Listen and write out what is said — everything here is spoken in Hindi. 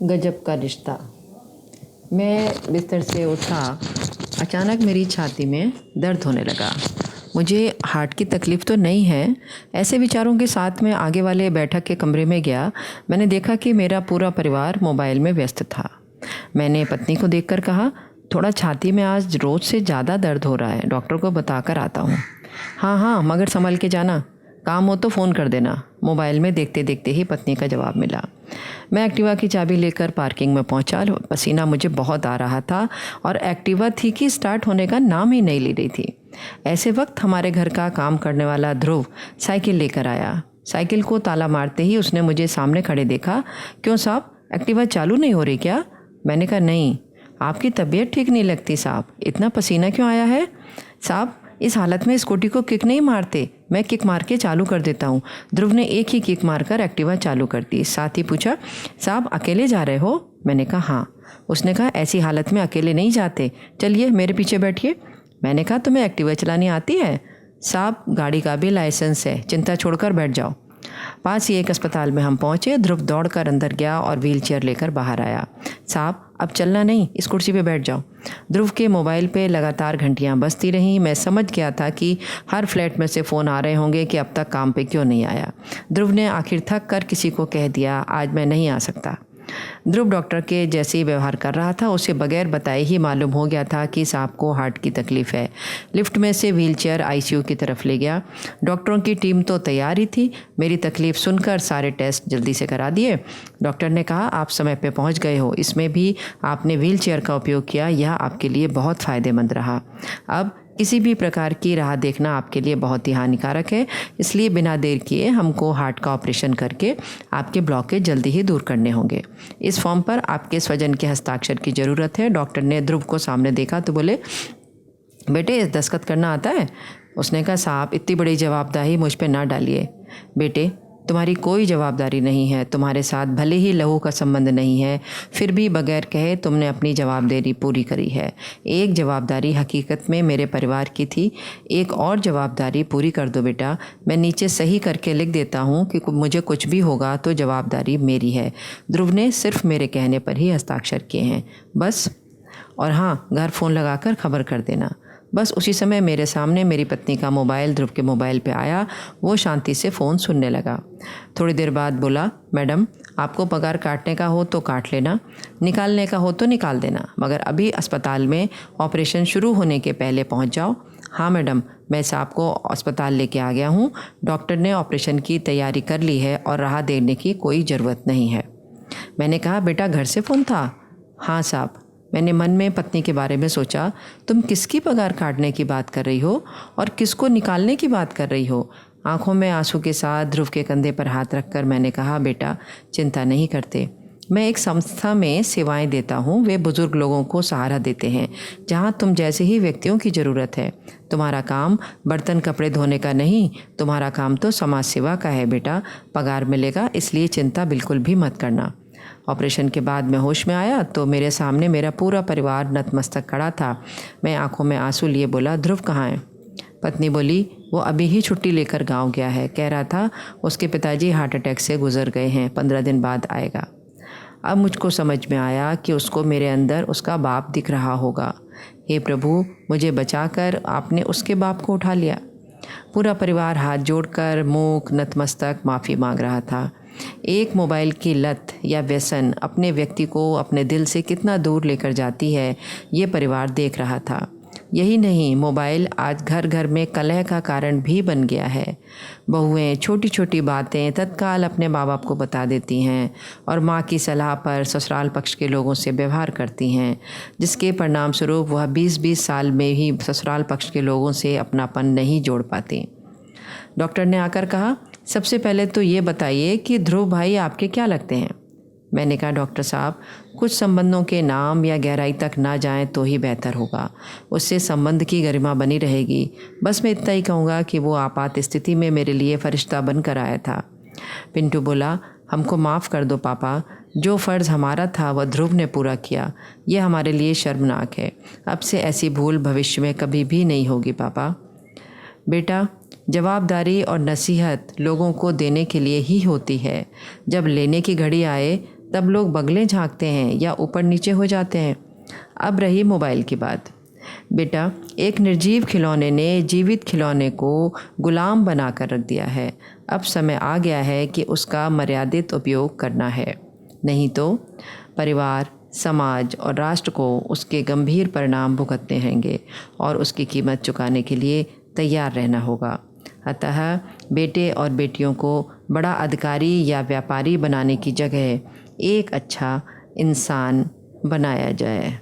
गजब का रिश्ता। मैं बिस्तर से उठा, अचानक मेरी छाती में दर्द होने लगा। मुझे हार्ट की तकलीफ़ तो नहीं है। ऐसे विचारों के साथ मैं आगे वाले बैठक के कमरे में गया। मैंने देखा कि मेरा पूरा परिवार मोबाइल में व्यस्त था। मैंने पत्नी को देखकर कहा, थोड़ा छाती में आज रोज़ से ज़्यादा दर्द हो रहा है, डॉक्टर को बताकर आता हूँ। हाँ हाँ, मगर संभल के जाना, काम हो तो फ़ोन कर देना। मोबाइल में देखते देखते ही पत्नी का जवाब मिला। मैं एक्टिवा की चाबी लेकर पार्किंग में पहुंचा। पसीना मुझे बहुत आ रहा था और एक्टिवा थी कि स्टार्ट होने का नाम ही नहीं ले रही थी। ऐसे वक्त हमारे घर का काम करने वाला ध्रुव साइकिल लेकर आया। साइकिल को ताला मारते ही उसने मुझे सामने खड़े देखा। क्यों साहब, एक्टिवा चालू नहीं हो रही क्या? मैंने कहा नहीं, आपकी तबीयत ठीक नहीं लगती साहब, इतना पसीना क्यों आया है? साहब, इस हालत में स्कूटी को किक नहीं मारते, मैं किक मार के चालू कर देता हूँ। ध्रुव ने एक ही किक मारकर एक्टिवा चालू कर दी। साथ ही पूछा, साहब अकेले जा रहे हो? मैंने कहा हाँ। उसने कहा, ऐसी हालत में अकेले नहीं जाते, चलिए मेरे पीछे बैठिए। मैंने कहा, तुम्हें एक्टिवा चलानी आती है? साहब गाड़ी का भी लाइसेंस है, चिंता छोड़कर बैठ जाओ। पास ही एक अस्पताल में हम पहुंचे। ध्रुव दौड़कर अंदर गया और व्हील चेयर लेकर बाहर आया। साहब अब चलना नहीं, इस कुर्सी पे बैठ जाओ। ध्रुव के मोबाइल पे लगातार घंटियां बजती रहीं। मैं समझ गया था कि हर फ्लैट में से फ़ोन आ रहे होंगे कि अब तक काम पे क्यों नहीं आया। ध्रुव ने आखिर थक कर किसी को कह दिया, आज मैं नहीं आ सकता। ध्रुव डॉक्टर के जैसे ही व्यवहार कर रहा था। उसे बगैर बताए ही मालूम हो गया था कि साहब को हार्ट की तकलीफ़ है। लिफ्ट में से व्हीलचेयर आईसीयू की तरफ ले गया। डॉक्टरों की टीम तो तैयार ही थी। मेरी तकलीफ़ सुनकर सारे टेस्ट जल्दी से करा दिए। डॉक्टर ने कहा, आप समय पे पहुंच गए हो, इसमें भी आपने व्हीलचेयर का उपयोग किया, यह आपके लिए बहुत फ़ायदेमंद रहा। अब किसी भी प्रकार की राह देखना आपके लिए बहुत ही हानिकारक है, इसलिए बिना देर किए हमको हार्ट का ऑपरेशन करके आपके ब्लॉकेज जल्दी ही दूर करने होंगे। इस फॉर्म पर आपके स्वजन के हस्ताक्षर की ज़रूरत है। डॉक्टर ने ध्रुव को सामने देखा तो बोले, बेटे दस्तखत करना आता है? उसने कहा, साहब इतनी बड़ी जवाबदारी मुझ पे ना डालिए। बेटे तुम्हारी कोई जवाबदारी नहीं है, तुम्हारे साथ भले ही लहू का संबंध नहीं है, फिर भी बगैर कहे तुमने अपनी जवाबदारी पूरी करी है। एक जवाबदारी हकीकत में मेरे परिवार की थी, एक और जवाबदारी पूरी कर दो बेटा। मैं नीचे सही करके लिख देता हूँ कि मुझे कुछ भी होगा तो जवाबदारी मेरी है। ध्रुव ने सिर्फ मेरे कहने पर ही हस्ताक्षर किए हैं, बस। और हाँ, घर फ़ोन लगाकर खबर कर देना। बस उसी समय मेरे सामने मेरी पत्नी का मोबाइल ध्रुव के मोबाइल पे आया। वो शांति से फ़ोन सुनने लगा। थोड़ी देर बाद बोला, मैडम आपको पगार काटने का हो तो काट लेना, निकालने का हो तो निकाल देना, मगर अभी अस्पताल में ऑपरेशन शुरू होने के पहले पहुंच जाओ। हाँ मैडम, मैं साहब को अस्पताल लेके आ गया हूँ। डॉक्टर ने ऑपरेशन की तैयारी कर ली है और राह देने की कोई ज़रूरत नहीं है। मैंने कहा, बेटा घर से फ़ोन था? हाँ साहब। मैंने मन में पत्नी के बारे में सोचा, तुम किसकी पगार काटने की बात कर रही हो और किसको निकालने की बात कर रही हो? आंखों में आंसू के साथ ध्रुव के कंधे पर हाथ रखकर मैंने कहा, बेटा चिंता नहीं करते, मैं एक संस्था में सेवाएं देता हूं। वे बुज़ुर्ग लोगों को सहारा देते हैं जहां तुम जैसे ही व्यक्तियों की ज़रूरत है। तुम्हारा काम बर्तन कपड़े धोने का नहीं, तुम्हारा काम तो समाज सेवा का है बेटा। पगार मिलेगा, इसलिए चिंता बिल्कुल भी मत करना। ऑपरेशन के बाद मैं होश में आया तो मेरे सामने मेरा पूरा परिवार नतमस्तक खड़ा था। मैं आंखों में आंसू लिए बोला, ध्रुव कहाँ है? पत्नी बोली, वो अभी ही छुट्टी लेकर गांव गया है, कह रहा था उसके पिताजी हार्ट अटैक से गुजर गए हैं, 15 दिन बाद आएगा। अब मुझको समझ में आया कि उसको मेरे अंदर उसका बाप दिख रहा होगा। हे प्रभु, मुझे बचाकर आपने उसके बाप को उठा लिया। पूरा परिवार हाथ जोड़कर मूक नतमस्तक माफ़ी मांग रहा था। एक मोबाइल की लत या व्यसन अपने व्यक्ति को अपने दिल से कितना दूर लेकर जाती है, ये परिवार देख रहा था। यही नहीं, मोबाइल आज घर घर में कलह का कारण भी बन गया है। बहुएं छोटी छोटी बातें तत्काल अपने माँ बाप को बता देती हैं और माँ की सलाह पर ससुराल पक्ष के लोगों से व्यवहार करती हैं, जिसके परिणाम स्वरूप वह 20-20 साल में ही ससुराल पक्ष के लोगों से अपनापन नहीं जोड़ पाती। डॉक्टर ने आकर कहा, सबसे पहले तो ये बताइए कि ध्रुव भाई आपके क्या लगते हैं? मैंने कहा, डॉक्टर साहब कुछ संबंधों के नाम या गहराई तक ना जाएं तो ही बेहतर होगा, उससे संबंध की गरिमा बनी रहेगी। बस मैं इतना ही कहूँगा कि वो आपात स्थिति में मेरे लिए फरिश्ता बनकर आया था। पिंटू बोला, हमको माफ़ कर दो पापा, जो फ़र्ज़ हमारा था वह ध्रुव ने पूरा किया, ये हमारे लिए शर्मनाक है। अब से ऐसी भूल भविष्य में कभी भी नहीं होगी पापा। बेटा, जवाबदारी और नसीहत लोगों को देने के लिए ही होती है, जब लेने की घड़ी आए तब लोग बगलें झांकते हैं या ऊपर नीचे हो जाते हैं। अब रही मोबाइल की बात। बेटा, एक निर्जीव खिलौने ने जीवित खिलौने को गुलाम बना कर रख दिया है। अब समय आ गया है कि उसका मर्यादित उपयोग करना है, नहीं तो परिवार, समाज और राष्ट्र को उसके गंभीर परिणाम भुगतने होंगे और उसकी कीमत चुकाने के लिए तैयार रहना होगा। अतः बेटे और बेटियों को बड़ा अधिकारी या व्यापारी बनाने की जगह एक अच्छा इंसान बनाया जाए।